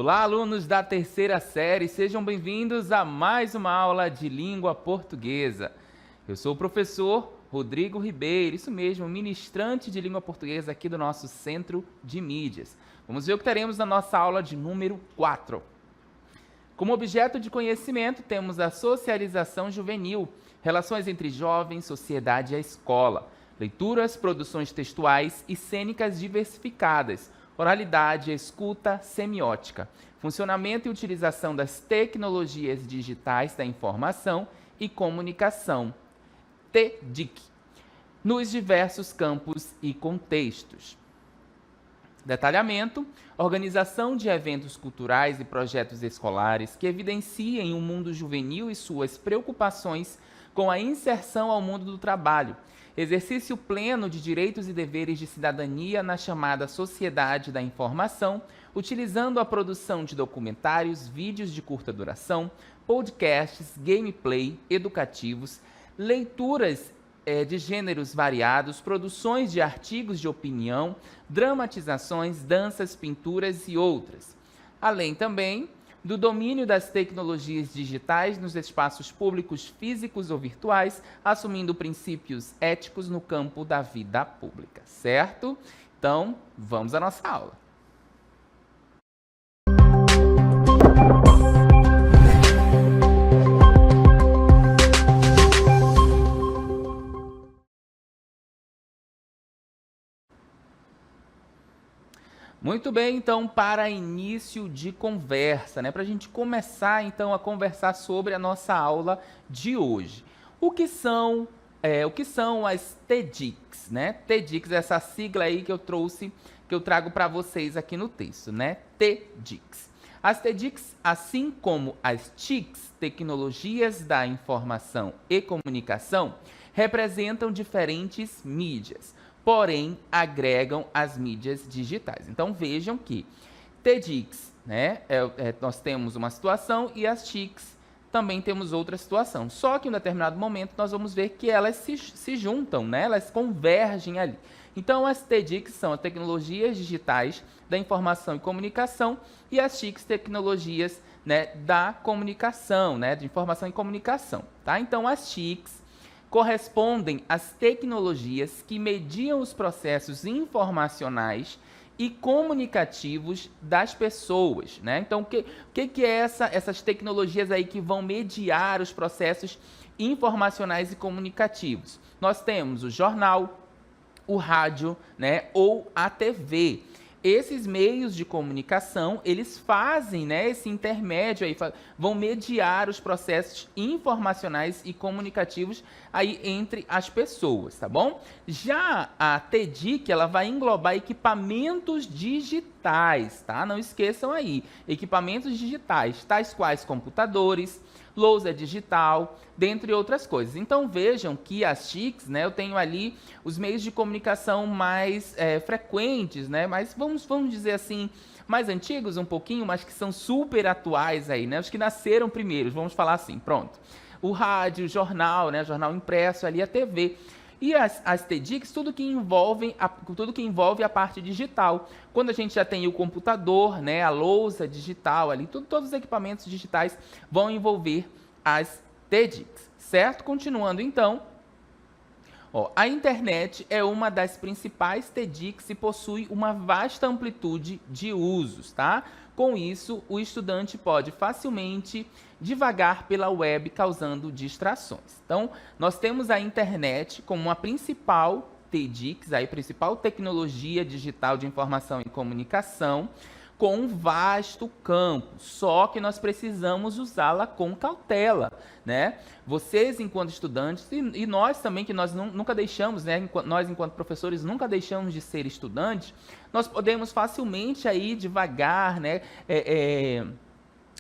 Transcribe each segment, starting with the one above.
Olá, alunos da terceira série, sejam bem-vindos a mais uma aula de língua portuguesa. Eu sou o professor Rodrigo Ribeiro, isso mesmo, ministrante de língua portuguesa aqui do nosso Centro de Mídias. Vamos ver o que teremos na nossa aula de número 4. Como objeto de conhecimento, temos a socialização juvenil, relações entre jovens, sociedade e a escola, leituras, produções textuais e cênicas diversificadas, oralidade, escuta, semiótica, funcionamento e utilização das tecnologias digitais da informação e comunicação, TDIC, nos diversos campos e contextos. Detalhamento, organização de eventos culturais e projetos escolares que evidenciem o mundo juvenil e suas preocupações com a inserção ao mundo do trabalho, exercício pleno de direitos e deveres de cidadania na chamada sociedade da informação, utilizando a produção de documentários, vídeos de curta duração, podcasts, gameplay educativos, leituras de gêneros variados, produções de artigos de opinião, dramatizações, danças, pinturas e outras. Além também do domínio das tecnologias digitais nos espaços públicos físicos ou virtuais, assumindo princípios éticos no campo da vida pública, certo? Então, vamos à nossa aula. Muito bem, então, para início de conversa, para a gente começar, então, a conversar sobre a nossa aula de hoje. O que são as TDICs, TDICs, essa sigla aí que eu trago para vocês aqui no texto, TDICs. As TDICs, assim como as TICs, Tecnologias da Informação e Comunicação, representam diferentes mídias, porém agregam as mídias digitais. Então vejam que TDICs, nós temos uma situação e as TICs também temos outra situação. Só que em um determinado momento nós vamos ver que elas se juntam, elas convergem ali. Então as TDICs são as tecnologias digitais da informação e comunicação e as TICs tecnologias da comunicação, de informação e comunicação. Tá? Então as TICs correspondem às tecnologias que mediam os processos informacionais e comunicativos das pessoas, Então, o que é essas tecnologias aí que vão mediar os processos informacionais e comunicativos? Nós temos o jornal, o rádio, ou a TV. Esses meios de comunicação, eles fazem esse intermédio, aí, vão mediar os processos informacionais e comunicativos aí entre as pessoas, tá bom? Já a TDIC, ela vai englobar equipamentos digitais, tá? Não esqueçam aí, equipamentos digitais, tais quais computadores, lousa digital, dentre outras coisas. Então vejam que as TICs, eu tenho ali os meios de comunicação mais frequentes, mas vamos dizer assim, mais antigos um pouquinho, mas que são super atuais aí, os que nasceram primeiro, vamos falar assim, pronto. O rádio, o jornal, jornal impresso ali, a TV. E as TDICs, tudo que envolve a parte digital. Quando a gente já tem o computador, a lousa digital ali, todos os equipamentos digitais vão envolver as TDICs, certo? Continuando então, a internet é uma das principais TDICs e possui uma vasta amplitude de usos, tá? Com isso, o estudante pode facilmente divagar pela web, causando distrações. Então, nós temos a internet como uma principal TDICs, a principal tecnologia digital de informação e comunicação, com um vasto campo, só que nós precisamos usá-la com cautela, Vocês, enquanto estudantes, e nós também, que nós nunca deixamos, nós, enquanto professores, nunca deixamos de ser estudantes, nós podemos facilmente aí devagar,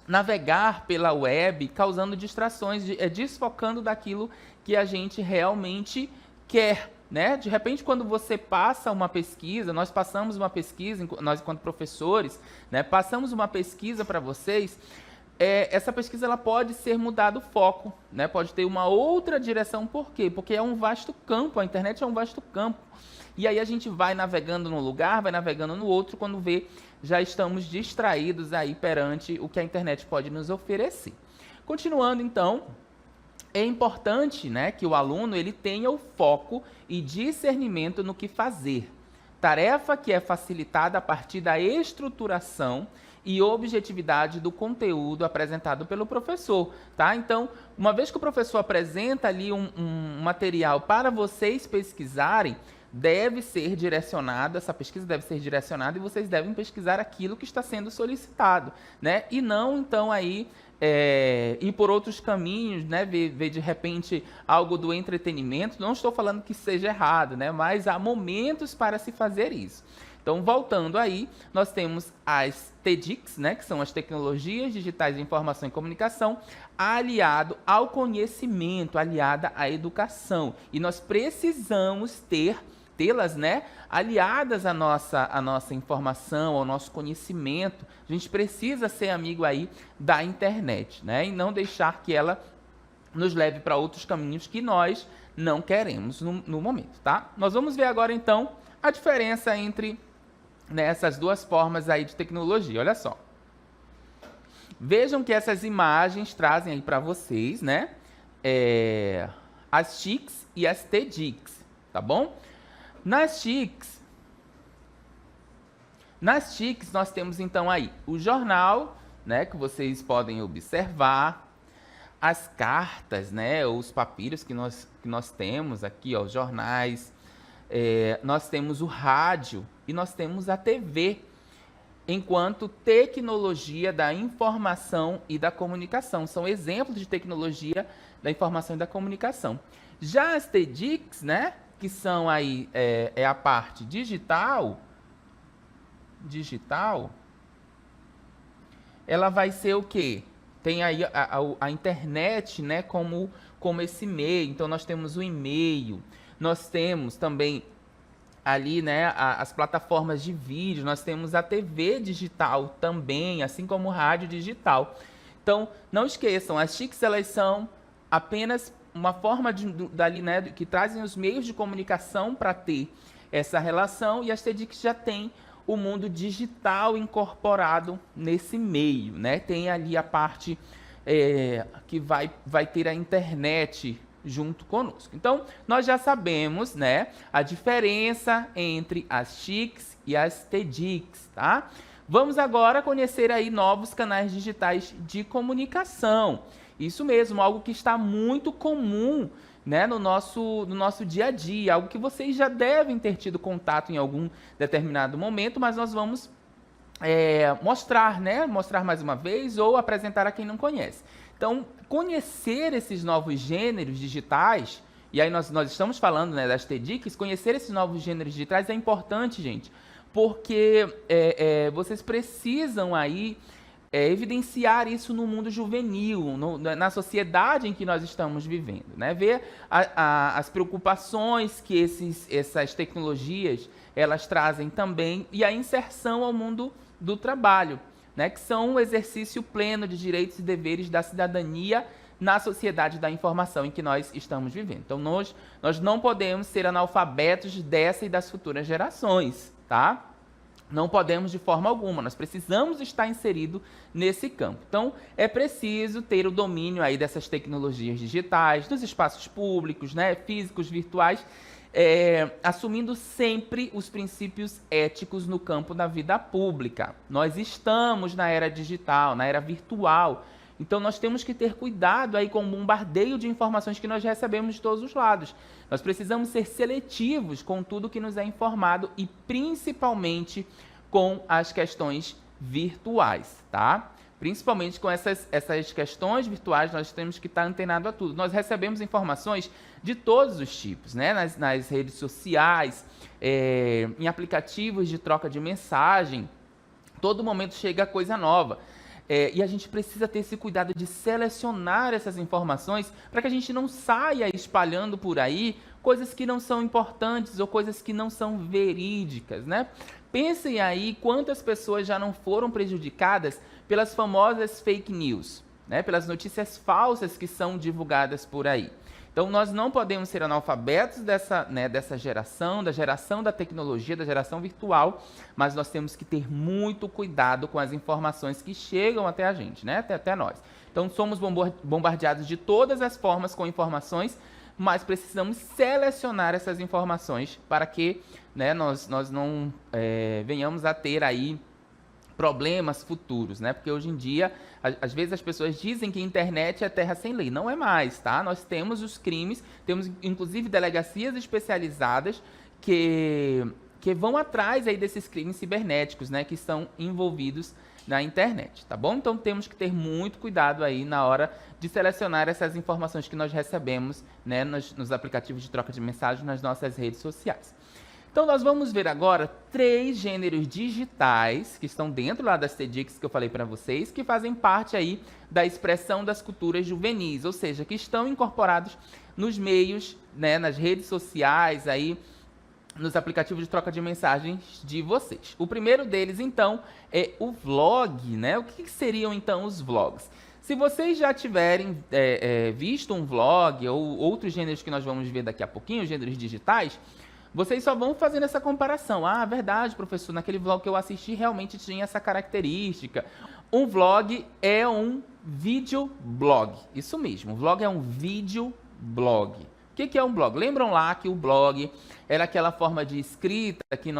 navegar pela web, causando distrações, desfocando daquilo que a gente realmente quer, De repente, quando você passa uma pesquisa, nós passamos uma pesquisa, nós enquanto professores, passamos uma pesquisa para vocês, essa pesquisa ela pode ser mudado o foco, né? Pode ter uma outra direção. Por quê? Porque é um vasto campo, a internet é um vasto campo. E aí a gente vai navegando num lugar, vai navegando no outro, quando vê, já estamos distraídos aí perante o que a internet pode nos oferecer. Continuando então, é importante, né, que o aluno ele tenha o foco e discernimento no que fazer. Tarefa que é facilitada a partir da estruturação e objetividade do conteúdo apresentado pelo professor, tá? Então, uma vez que o professor apresenta ali um material para vocês pesquisarem, deve ser direcionado, essa pesquisa deve ser direcionada e vocês devem pesquisar aquilo que está sendo solicitado, né? E não, então, aí, ir por outros caminhos, né? Ver de repente algo do entretenimento. Não estou falando que seja errado, né? Mas há momentos para se fazer isso. Então, voltando aí, nós temos as TDICs, né, que são as tecnologias digitais de informação e comunicação, aliado ao conhecimento, aliada à educação. E nós precisamos tê-las, né, aliadas à nossa informação, ao nosso conhecimento. A gente precisa ser amigo aí da internet, né, e não deixar que ela nos leve para outros caminhos que nós não queremos no momento, tá? Nós vamos ver agora, então, a diferença entre essas duas formas aí de tecnologia. Olha só. Vejam que essas imagens trazem aí para vocês, né? As TICs e as TDICs, tá bom? Nas TICs nós temos então aí o jornal, né? Que vocês podem observar. As cartas, né? Os papiros que nós temos aqui, ó, os jornais. Nós temos o rádio e nós temos a TV, enquanto tecnologia da informação e da comunicação. São exemplos de tecnologia da informação e da comunicação. Já as TDICs, né, que são aí, a parte digital, ela vai ser o quê? Tem aí a internet, né, como esse meio. Então, nós temos o e-mail, nós temos também ali, né, as plataformas de vídeo, nós temos a TV digital também, assim como o rádio digital. Então, não esqueçam, as TICs elas são apenas uma forma dali, né, que trazem os meios de comunicação para ter essa relação, e as TDICs já têm o mundo digital incorporado nesse meio, né? Tem ali a parte que vai ter a internet junto conosco. Então, nós já sabemos, né, a diferença entre as TICs e as TDICs, tá? Vamos agora conhecer aí novos canais digitais de comunicação. Isso mesmo, algo que está muito comum, né, no nosso dia a dia, algo que vocês já devem ter tido contato em algum determinado momento, mas nós vamos mostrar, né, mostrar mais uma vez ou apresentar a quem não conhece. Então, conhecer esses novos gêneros digitais, e aí nós estamos falando, né, das TDICs, conhecer esses novos gêneros digitais é importante, gente, porque vocês precisam aí evidenciar isso no mundo juvenil, na sociedade em que nós estamos vivendo, né? Ver as preocupações que essas tecnologias elas trazem também e a inserção ao mundo do trabalho, né? Que são um exercício pleno de direitos e deveres da cidadania na sociedade da informação em que nós estamos vivendo. Então, nós não podemos ser analfabetos dessa e das futuras gerações, tá? Não podemos de forma alguma, nós precisamos estar inserido nesse campo. Então, é preciso ter o domínio aí dessas tecnologias digitais, dos espaços públicos, né, físicos, virtuais, assumindo sempre os princípios éticos no campo da vida pública. Nós estamos na era digital, na era virtual, então nós temos que ter cuidado aí com o bombardeio de informações que nós recebemos de todos os lados. Nós precisamos ser seletivos com tudo que nos é informado e principalmente com as questões virtuais, tá? Principalmente com essas questões virtuais, nós temos que estar antenado a tudo. Nós recebemos informações de todos os tipos, né? Nas redes sociais, em aplicativos de troca de mensagem, todo momento chega coisa nova. E a gente precisa ter esse cuidado de selecionar essas informações para que a gente não saia espalhando por aí coisas que não são importantes ou coisas que não são verídicas, né? Pensem aí quantas pessoas já não foram prejudicadas pelas famosas fake news, né? Pelas notícias falsas que são divulgadas por aí. Então, nós não podemos ser analfabetos dessa geração, da geração da tecnologia, da geração virtual, mas nós temos que ter muito cuidado com as informações que chegam até a gente, né? Até nós. Então, somos bombardeados de todas as formas com informações, mas precisamos selecionar essas informações para que, né, nós não venhamos a ter aí problemas futuros, né? Porque hoje em dia, às vezes as pessoas dizem que a internet é terra sem lei. Não é mais, tá? Nós temos os crimes, temos inclusive delegacias especializadas que vão atrás aí desses crimes cibernéticos, né? Que estão envolvidos na internet, tá bom? Então temos que ter muito cuidado aí na hora de selecionar essas informações que nós recebemos, né? Nos aplicativos de troca de mensagens nas nossas redes sociais. Então, nós vamos ver agora 3 gêneros digitais que estão dentro lá das TEDx que eu falei para vocês, que fazem parte aí da expressão das culturas juvenis, ou seja, que estão incorporados nos meios, né, nas redes sociais, aí, nos aplicativos de troca de mensagens de vocês. O primeiro deles, então, é o vlog, né? O que seriam, então, os vlogs? Se vocês já tiverem visto um vlog ou outros gêneros que nós vamos ver daqui a pouquinho, gêneros digitais, vocês só vão fazendo essa comparação. Ah, verdade, professor, naquele vlog que eu assisti realmente tinha essa característica. Um vlog é um videoblog. Isso mesmo, um vlog é um videoblog. O que é um blog? Lembram lá que o blog era aquela forma de escrita que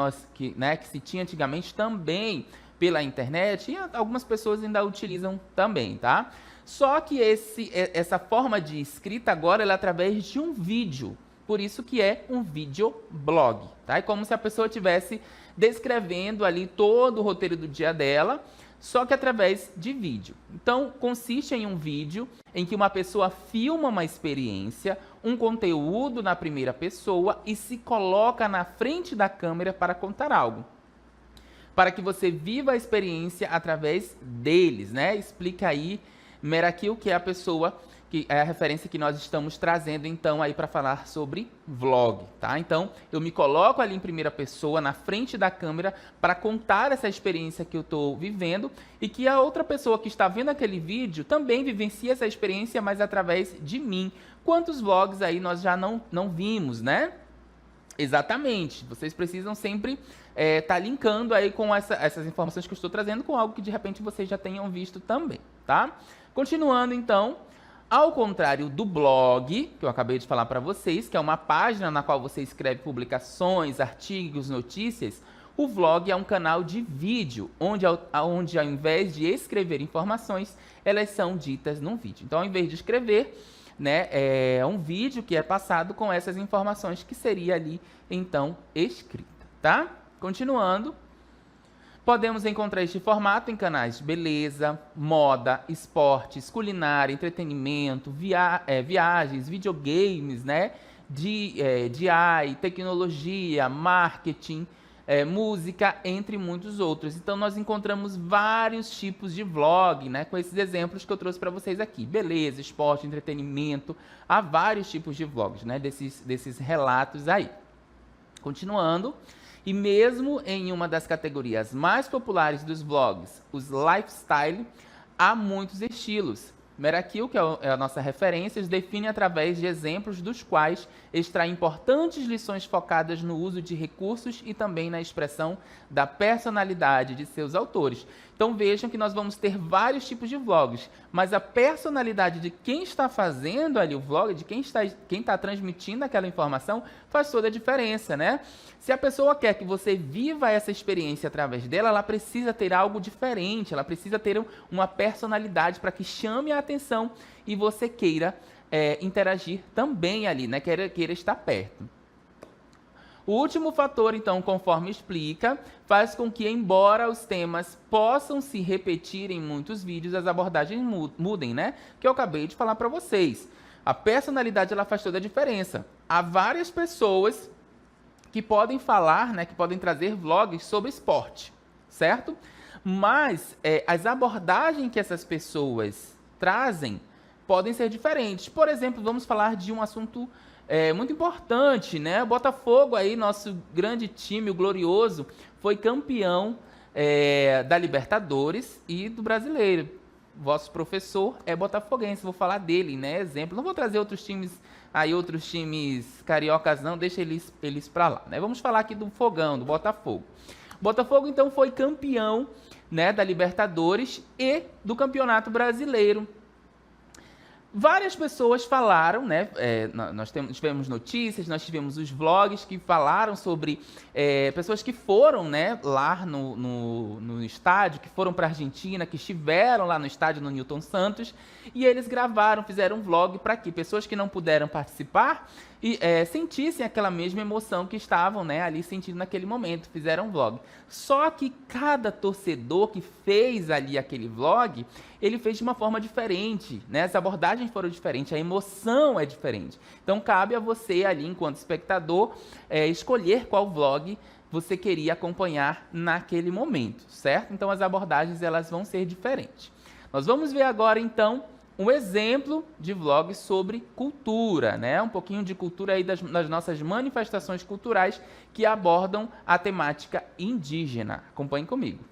se tinha antigamente também pela internet, e algumas pessoas ainda utilizam também, tá? Só que essa forma de escrita agora é através de um vídeo. Por isso que é um videoblog, tá? É como se a pessoa estivesse descrevendo ali todo o roteiro do dia dela, só que através de vídeo. Então, consiste em um vídeo em que uma pessoa filma uma experiência, um conteúdo na primeira pessoa e se coloca na frente da câmera para contar algo. Para que você viva a experiência através deles, né? Explica aí, Meraki, o que é a pessoa... que é a referência que nós estamos trazendo, então, aí para falar sobre vlog, tá? Então, eu me coloco ali em primeira pessoa, na frente da câmera, para contar essa experiência que eu estou vivendo e que a outra pessoa que está vendo aquele vídeo também vivencia essa experiência, mas através de mim. Quantos vlogs aí nós já não vimos, né? Exatamente. Vocês precisam sempre tá linkando aí com essas informações que eu estou trazendo com algo que, de repente, vocês já tenham visto também, tá? Continuando, então... Ao contrário do blog, que eu acabei de falar para vocês, que é uma página na qual você escreve publicações, artigos, notícias, o vlog é um canal de vídeo, onde ao invés de escrever informações, elas são ditas num vídeo. Então, ao invés de escrever, né, é um vídeo que é passado com essas informações que seria ali, então, escrita, tá? Continuando. Podemos encontrar este formato em canais de beleza, moda, esportes, culinária, entretenimento, viagens, videogames, né? DI, tecnologia, marketing, música, entre muitos outros. Então, nós encontramos vários tipos de vlog, né? Com esses exemplos que eu trouxe para vocês aqui. Beleza, esporte, entretenimento, há vários tipos de vlogs, né? Desses relatos aí. Continuando... E mesmo em uma das categorias mais populares dos vlogs, os lifestyle, há muitos estilos. Meraki, que é a nossa referência, os define através de exemplos dos quais extrai importantes lições focadas no uso de recursos e também na expressão da personalidade de seus autores. Então vejam que nós vamos ter vários tipos de vlogs, mas a personalidade de quem está fazendo ali o vlog, de quem está transmitindo aquela informação, faz toda a diferença, né? Se a pessoa quer que você viva essa experiência através dela, ela precisa ter algo diferente, ela precisa ter uma personalidade para que chame a atenção e você queira interagir também ali, né? Queira estar perto. O último fator, então, conforme explica, faz com que, embora os temas possam se repetir em muitos vídeos, as abordagens mudem, né? Que eu acabei de falar para vocês. A personalidade, ela faz toda a diferença. Há várias pessoas que podem falar, né, que podem trazer vlogs sobre esporte, certo? Mas as abordagens que essas pessoas trazem podem ser diferentes. Por exemplo, vamos falar de um assunto muito importante, né? O Botafogo aí, nosso grande time, o glorioso, foi campeão da Libertadores e do Brasileiro. Vosso professor é botafoguense, vou falar dele, né? Exemplo. Não vou trazer outros times cariocas não, deixa eles para lá, né? Vamos falar aqui do Fogão, do Botafogo. O Botafogo então foi campeão, né, da Libertadores e do Campeonato Brasileiro. Várias pessoas falaram, né? Nós tivemos notícias, nós tivemos os vlogs que falaram sobre pessoas que foram, né, lá no estádio, que foram para a Argentina, que estiveram lá no estádio no Newton Santos, e eles gravaram, fizeram um vlog para que pessoas que não puderam participar e sentissem aquela mesma emoção que estavam, né, ali sentindo naquele momento, fizeram um vlog. Só que cada torcedor que fez ali aquele vlog, ele fez de uma forma diferente, né? As abordagens foram diferentes, a emoção é diferente. Então cabe a você ali, enquanto espectador, escolher qual vlog você queria acompanhar naquele momento, certo? Então as abordagens elas vão ser diferentes. Nós vamos ver agora então um exemplo de vlog sobre cultura, né? Um pouquinho de cultura aí das nossas manifestações culturais que abordam a temática indígena. Acompanhe comigo.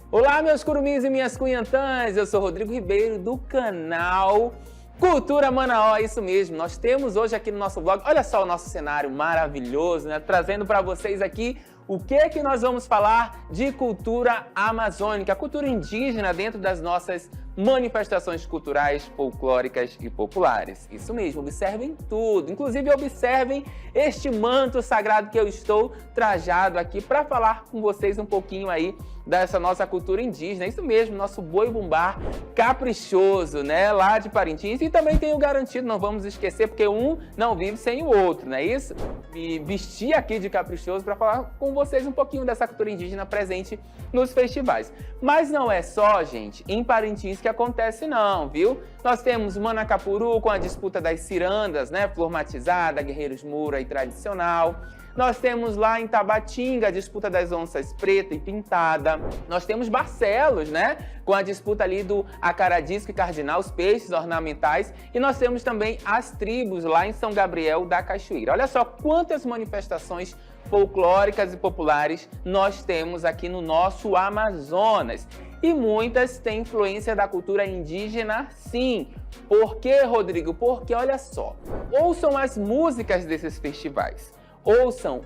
Olá, meus curumins e minhas cunhantãs, eu sou Rodrigo Ribeiro do canal Cultura Manaó, isso mesmo, nós temos hoje aqui no nosso vlog, olha só o nosso cenário maravilhoso, né? Trazendo para vocês aqui o que nós vamos falar de cultura amazônica, cultura indígena dentro das nossas manifestações culturais, folclóricas e populares. Isso mesmo, observem tudo, inclusive observem este manto sagrado que eu estou trajado aqui para falar com vocês um pouquinho aí dessa nossa cultura indígena. Isso mesmo, nosso boi-bumbá caprichoso, né, lá de Parintins, e também tem o garantido, não vamos esquecer, porque um não vive sem o outro, não é isso? Me vestir aqui de caprichoso para falar com vocês um pouquinho dessa cultura indígena presente nos festivais. Mas não é só, gente, em Parintins que acontece não, viu? Nós temos Manacapuru com a disputa das cirandas, né, flor matizada, guerreiros mura e tradicional. Nós temos lá em Tabatinga a disputa das onças preta e pintada. Nós temos Barcelos, né? Com a disputa ali do acaradisco e cardinal, os peixes ornamentais. E nós temos também as tribos lá em São Gabriel da Cachoeira. Olha só quantas manifestações folclóricas e populares nós temos aqui no nosso Amazonas. E muitas têm influência da cultura indígena, sim. Por quê, Rodrigo? Porque, olha só, ouçam as músicas desses festivais. Ouçam,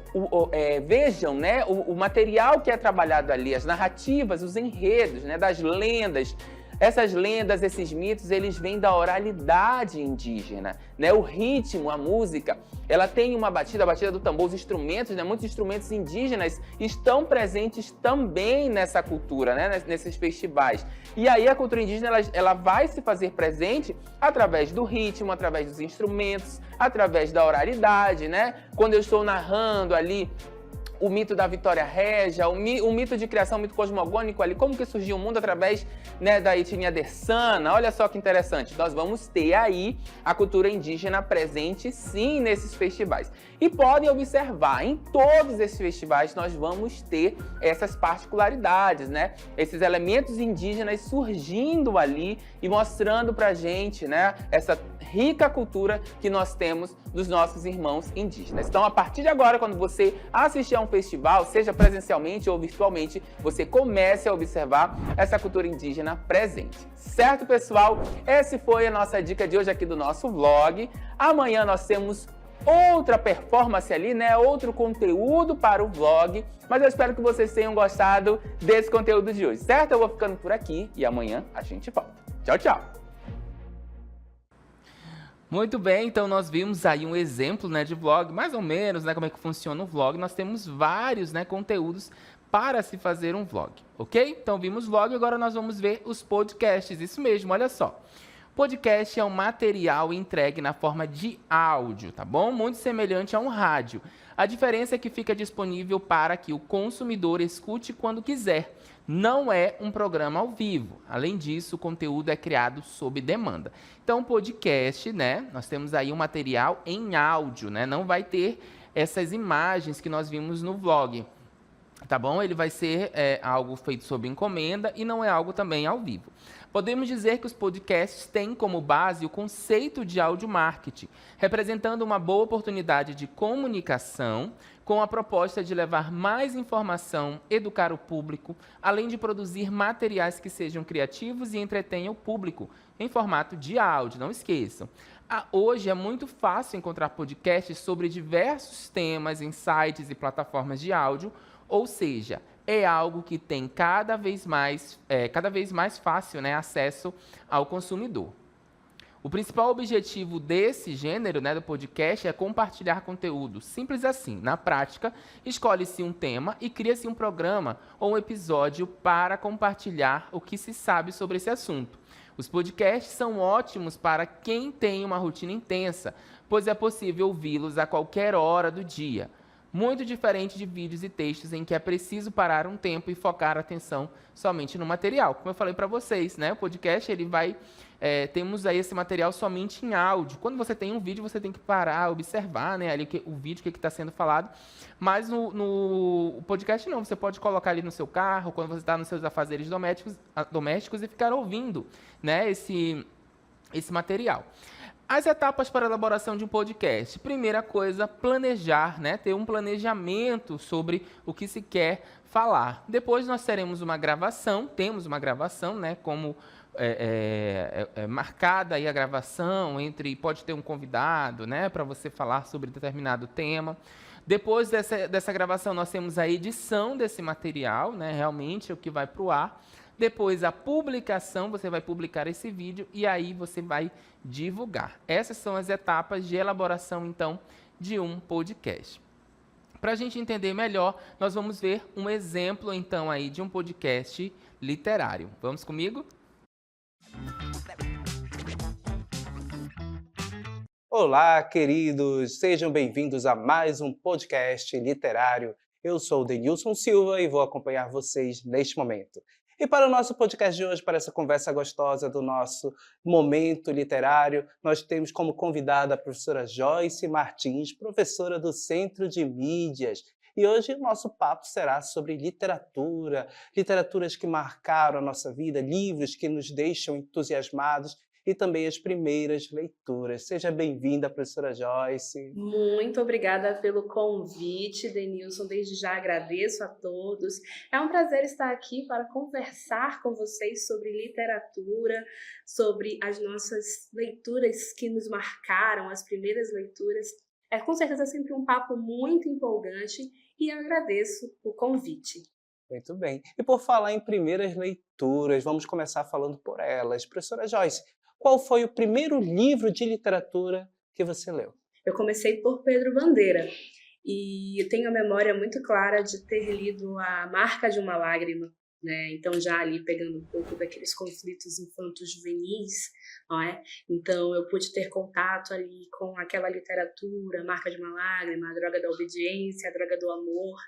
vejam, né, o material que é trabalhado ali, as narrativas, os enredos, né, das lendas. Essas lendas, esses mitos, eles vêm da oralidade indígena, né? O ritmo, a música, ela tem uma batida, a batida do tambor, os instrumentos, né? Muitos instrumentos indígenas estão presentes também nessa cultura, né? Nesses festivais. E aí a cultura indígena, ela vai se fazer presente através do ritmo, através dos instrumentos, através da oralidade, né? Quando eu estou narrando ali o mito da Vitória Régia, o mito de criação, o mito cosmogônico ali, como que surgiu o mundo através, né, da etnia Dessana. Olha só que interessante, nós vamos ter aí a cultura indígena presente sim nesses festivais. E podem observar, em todos esses festivais nós vamos ter essas particularidades, né? Esses elementos indígenas surgindo ali e mostrando pra gente, né, essa rica cultura que nós temos dos nossos irmãos indígenas. Então, a partir de agora, quando você assistir a um festival, seja presencialmente ou virtualmente, você comece a observar essa cultura indígena presente. Certo, pessoal? Essa foi a nossa dica de hoje aqui do nosso vlog. Amanhã nós temos outra performance ali, né? Outro conteúdo para o vlog. Mas eu espero que vocês tenham gostado desse conteúdo de hoje, certo? Eu vou ficando por aqui e amanhã a gente volta. Tchau, tchau! Muito bem, então nós vimos aí um exemplo, né, de vlog, mais ou menos, né, como é que funciona o vlog. Nós temos vários, né, conteúdos para se fazer um vlog, ok? Então vimos vlog, agora nós vamos ver os podcasts, isso mesmo, olha só. Podcast é um material entregue na forma de áudio, tá bom? Muito semelhante a um rádio. A diferença é que fica disponível para que o consumidor escute quando quiser. Não é um programa ao vivo. Além disso, o conteúdo é criado sob demanda. Então, podcast, né? Nós temos aí um material em áudio, né? Não vai ter essas imagens que nós vimos no vlog, tá bom? Ele vai ser algo feito sob encomenda e não é algo também ao vivo. Podemos dizer que os podcasts têm como base o conceito de áudio marketing, representando uma boa oportunidade de comunicação com a proposta de levar mais informação, educar o público, além de produzir materiais que sejam criativos e entretenham o público em formato de áudio, não esqueçam. Hoje é muito fácil encontrar podcasts sobre diversos temas em sites e plataformas de áudio, ou seja, é algo que tem cada vez mais fácil, né, acesso ao consumidor. O principal objetivo desse gênero, né, do podcast, é compartilhar conteúdo. Simples assim. Na prática, escolhe-se um tema e cria-se um programa ou um episódio para compartilhar o que se sabe sobre esse assunto. Os podcasts são ótimos para quem tem uma rotina intensa, pois é possível ouvi-los a qualquer hora do dia. Muito diferente de vídeos e textos em que é preciso parar um tempo e focar a atenção somente no material. Como eu falei para vocês, né? O podcast, temos aí esse material somente em áudio. Quando você tem um vídeo, você tem que parar, observar, né, ali o vídeo, o que está sendo falado. Mas no podcast não, você pode colocar ali no seu carro, quando você está nos seus afazeres domésticos e ficar ouvindo, né, esse material. As etapas para a elaboração de um podcast. Primeira coisa, planejar, né? Ter um planejamento sobre o que se quer falar. Depois nós temos uma gravação, né? Como marcada aí a gravação, pode ter um convidado, né? Para você falar sobre determinado tema. Depois dessa gravação, nós temos a edição desse material, né? Realmente é o que vai para o ar. Depois a publicação, você vai publicar esse vídeo e aí você vai divulgar. Essas são as etapas de elaboração, então, de um podcast. Para a gente entender melhor, nós vamos ver um exemplo, então, aí de um podcast literário. Vamos comigo? Olá, queridos! Sejam bem-vindos a mais um podcast literário. Eu sou o Denilson Silva e vou acompanhar vocês neste momento. E para o nosso podcast de hoje, para essa conversa gostosa do nosso momento literário, nós temos como convidada a professora Joyce Martins, professora do Centro de Mídias. E hoje o nosso papo será sobre literatura, literaturas que marcaram a nossa vida, livros que nos deixam entusiasmados e também as primeiras leituras. Seja bem-vinda, professora Joyce. Muito obrigada pelo convite, Denilson. Desde já agradeço a todos. É um prazer estar aqui para conversar com vocês sobre literatura, sobre as nossas leituras que nos marcaram, as primeiras leituras. É com certeza sempre um papo muito empolgante e eu agradeço o convite. Muito bem. E por falar em primeiras leituras, vamos começar falando por elas. Professora Joyce, qual foi o primeiro livro de literatura que você leu? Eu comecei por Pedro Bandeira e eu tenho a memória muito clara de ter lido A Marca de uma Lágrima, né? Então já ali pegando um pouco daqueles conflitos infanto-juvenis, não é? Então eu pude ter contato ali com aquela literatura, A Marca de uma Lágrima, A Droga da Obediência, A Droga do Amor.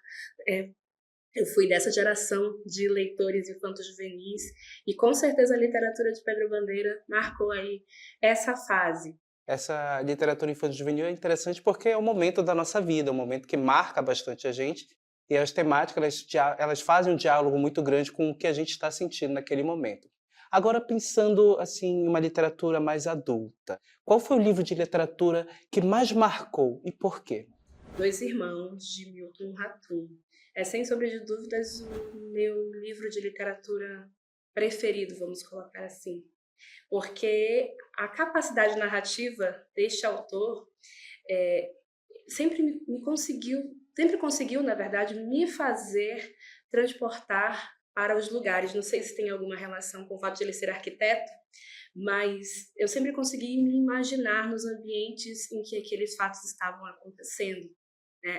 Eu fui dessa geração de leitores infanto-juvenis e com certeza a literatura de Pedro Bandeira marcou aí essa fase. Essa literatura infanto-juvenil é interessante porque é um momento da nossa vida, um momento que marca bastante a gente e as temáticas elas fazem um diálogo muito grande com o que a gente está sentindo naquele momento. Agora, pensando assim, em uma literatura mais adulta, qual foi o livro de literatura que mais marcou e por quê? Dois Irmãos, de Milton Ratum. É, sem sombra de dúvidas, o meu livro de literatura preferido, vamos colocar assim. Porque a capacidade narrativa deste autor sempre conseguiu, na verdade, me fazer transportar para os lugares. Não sei se tem alguma relação com o fato de ele ser arquiteto, mas eu sempre consegui me imaginar nos ambientes em que aqueles fatos estavam acontecendo.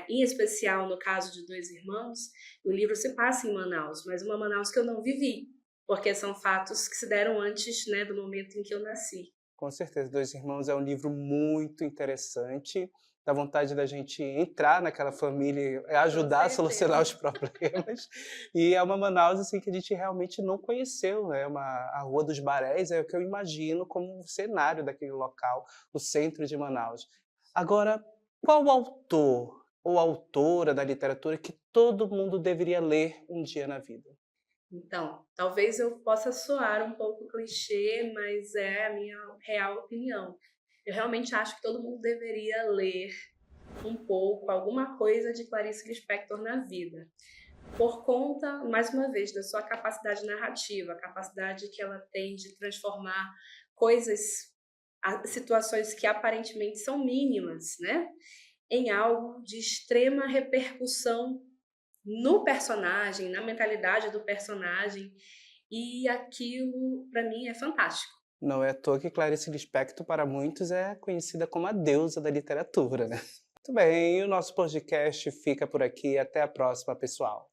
Em especial, no caso de Dois Irmãos, o livro se passa em Manaus, mas uma Manaus que eu não vivi, porque são fatos que se deram antes, né, do momento em que eu nasci. Com certeza, Dois Irmãos é um livro muito interessante, dá vontade da gente entrar naquela família, ajudar a solucionar os problemas. E é uma Manaus assim, que a gente realmente não conheceu, né? A Rua dos Barés é o que eu imagino como um cenário daquele local, o centro de Manaus. Agora, qual autor ou autora da literatura que todo mundo deveria ler um dia na vida? Então, talvez eu possa soar um pouco clichê, mas é a minha real opinião. Eu realmente acho que todo mundo deveria ler um pouco, alguma coisa de Clarice Lispector na vida. Por conta, mais uma vez, da sua capacidade narrativa, a capacidade que ela tem de transformar coisas, situações que aparentemente são mínimas, né, em algo de extrema repercussão no personagem, na mentalidade do personagem, e aquilo, para mim, é fantástico. Não é à toa que Clarice Lispector, para muitos, é conhecida como a deusa da literatura, né? Muito bem, o nosso podcast fica por aqui. Até a próxima, pessoal.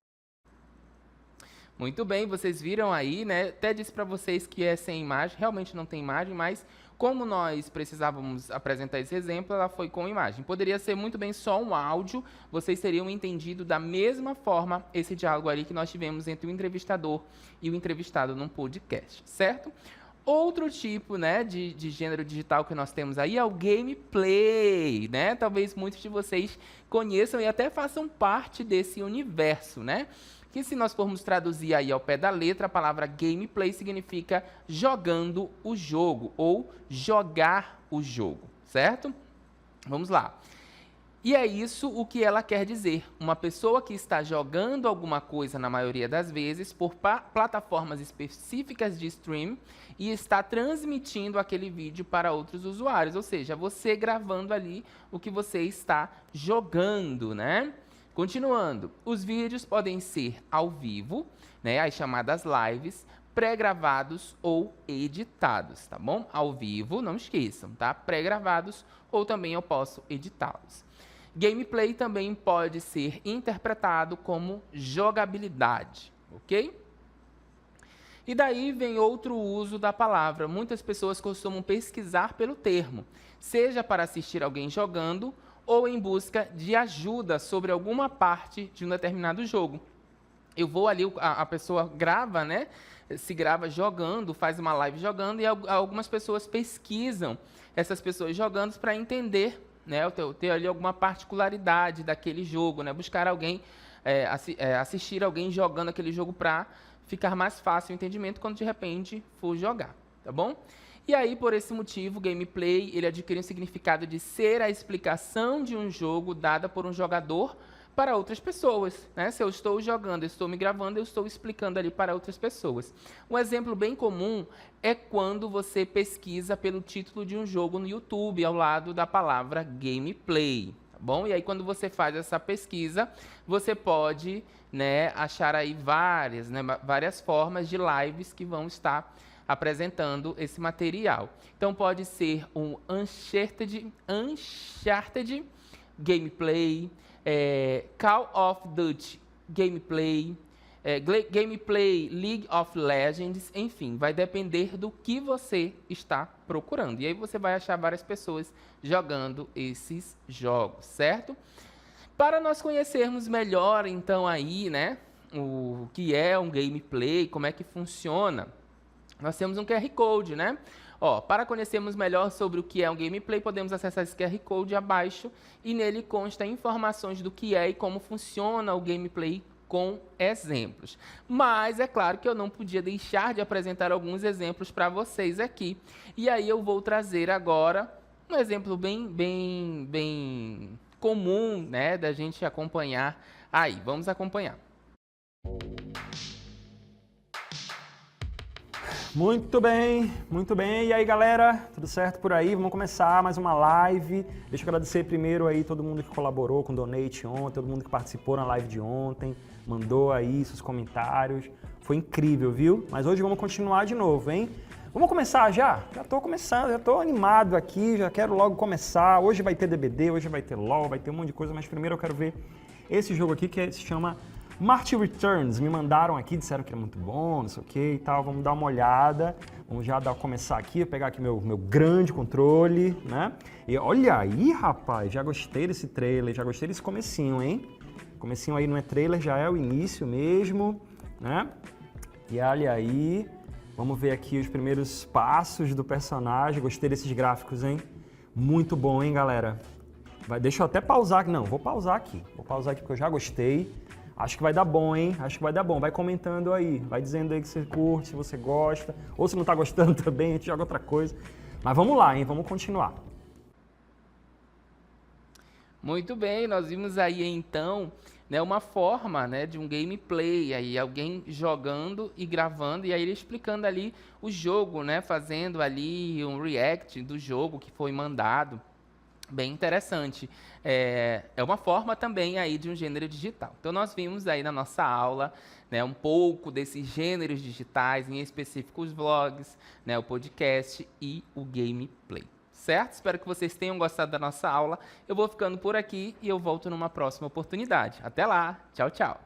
Muito bem, vocês viram aí, né? Até disse para vocês que é sem imagem, realmente não tem imagem, mas como nós precisávamos apresentar esse exemplo, ela foi com imagem. Poderia ser muito bem só um áudio, vocês teriam entendido da mesma forma esse diálogo ali que nós tivemos entre o entrevistador e o entrevistado num podcast, certo? Outro tipo, né, de gênero digital que nós temos aí é o gameplay, né? Talvez muitos de vocês conheçam e até façam parte desse universo, né? Que se nós formos traduzir aí ao pé da letra, a palavra gameplay significa jogando o jogo ou jogar o jogo, certo? Vamos lá. E é isso o que ela quer dizer. Uma pessoa que está jogando alguma coisa, na maioria das vezes, por plataformas específicas de stream e está transmitindo aquele vídeo para outros usuários. Ou seja, você gravando ali o que você está jogando, né? Continuando, os vídeos podem ser ao vivo, né, as chamadas lives, pré-gravados ou editados, tá bom? Ao vivo, não esqueçam, tá? Pré-gravados ou também eu posso editá-los. Gameplay também pode ser interpretado como jogabilidade, ok? E daí vem outro uso da palavra. Muitas pessoas costumam pesquisar pelo termo, seja para assistir alguém jogando ou em busca de ajuda sobre alguma parte de um determinado jogo. Eu vou ali, a pessoa grava, né? Se grava jogando, faz uma live jogando, e algumas pessoas pesquisam essas pessoas jogando para entender, né? Ter ali alguma particularidade daquele jogo, né? Buscar alguém, assistir alguém jogando aquele jogo para ficar mais fácil o entendimento quando de repente for jogar, tá bom? E aí, por esse motivo, o gameplay ele adquire um significado de ser a explicação de um jogo dada por um jogador para outras pessoas, né? Se eu estou jogando, eu estou me gravando, eu estou explicando ali para outras pessoas. Um exemplo bem comum é quando você pesquisa pelo título de um jogo no YouTube, ao lado da palavra gameplay, tá bom? E aí, quando você faz essa pesquisa, você pode, né, achar aí várias formas de lives que vão estar apresentando esse material. Então pode ser um Uncharted gameplay, Call of Duty gameplay, gameplay League of Legends, enfim, vai depender do que você está procurando. E aí você vai achar várias pessoas jogando esses jogos, certo? Para nós conhecermos melhor, então, aí, né, o que é um gameplay, como é que funciona, nós temos um QR Code, né? Ó, para conhecermos melhor sobre o que é um gameplay, podemos acessar esse QR Code abaixo e nele consta informações do que é e como funciona o gameplay com exemplos. Mas é claro que eu não podia deixar de apresentar alguns exemplos para vocês aqui. E aí eu vou trazer agora um exemplo bem comum, né, da gente acompanhar aí. Vamos acompanhar. Muito bem, muito bem. E aí, galera, tudo certo por aí? Vamos começar mais uma live. Deixa eu agradecer primeiro aí todo mundo que colaborou com o Donate ontem, todo mundo que participou na live de ontem, mandou aí seus comentários. Foi incrível, viu? Mas hoje vamos continuar de novo, hein? Vamos começar já? Já tô começando, já tô animado aqui, já quero logo começar. Hoje vai ter DBD, hoje vai ter LOL, vai ter um monte de coisa, mas primeiro eu quero ver esse jogo aqui que se chama Marty Returns. Me mandaram aqui, disseram que era muito bom, não sei o que e tal. Vamos dar uma olhada. Vamos já começar aqui, pegar aqui meu grande controle, né? E olha aí, rapaz, já gostei desse trailer, já gostei desse comecinho, hein? Comecinho aí não é trailer, já é o início mesmo, né? E olha aí, vamos ver aqui os primeiros passos do personagem. Gostei desses gráficos, hein? Muito bom, hein, galera? Deixa eu até pausar aqui. Não, vou pausar aqui. Vou pausar aqui porque eu já gostei. Acho que vai dar bom, hein? Acho que vai dar bom. Vai comentando aí, vai dizendo aí que você curte, se você gosta. Ou se não tá gostando também, a gente joga outra coisa. Mas vamos lá, hein? Vamos continuar. Muito bem, nós vimos aí então, né, uma forma, né, de um gameplay, aí alguém jogando e gravando, e aí ele explicando ali o jogo, né, fazendo ali um react do jogo que foi mandado. Bem interessante. É uma forma também aí de um gênero digital. Então nós vimos aí na nossa aula, né, um pouco desses gêneros digitais, em específico os vlogs, né, o podcast e o gameplay. Certo? Espero que vocês tenham gostado da nossa aula. Eu vou ficando por aqui e eu volto numa próxima oportunidade. Até lá. Tchau, tchau.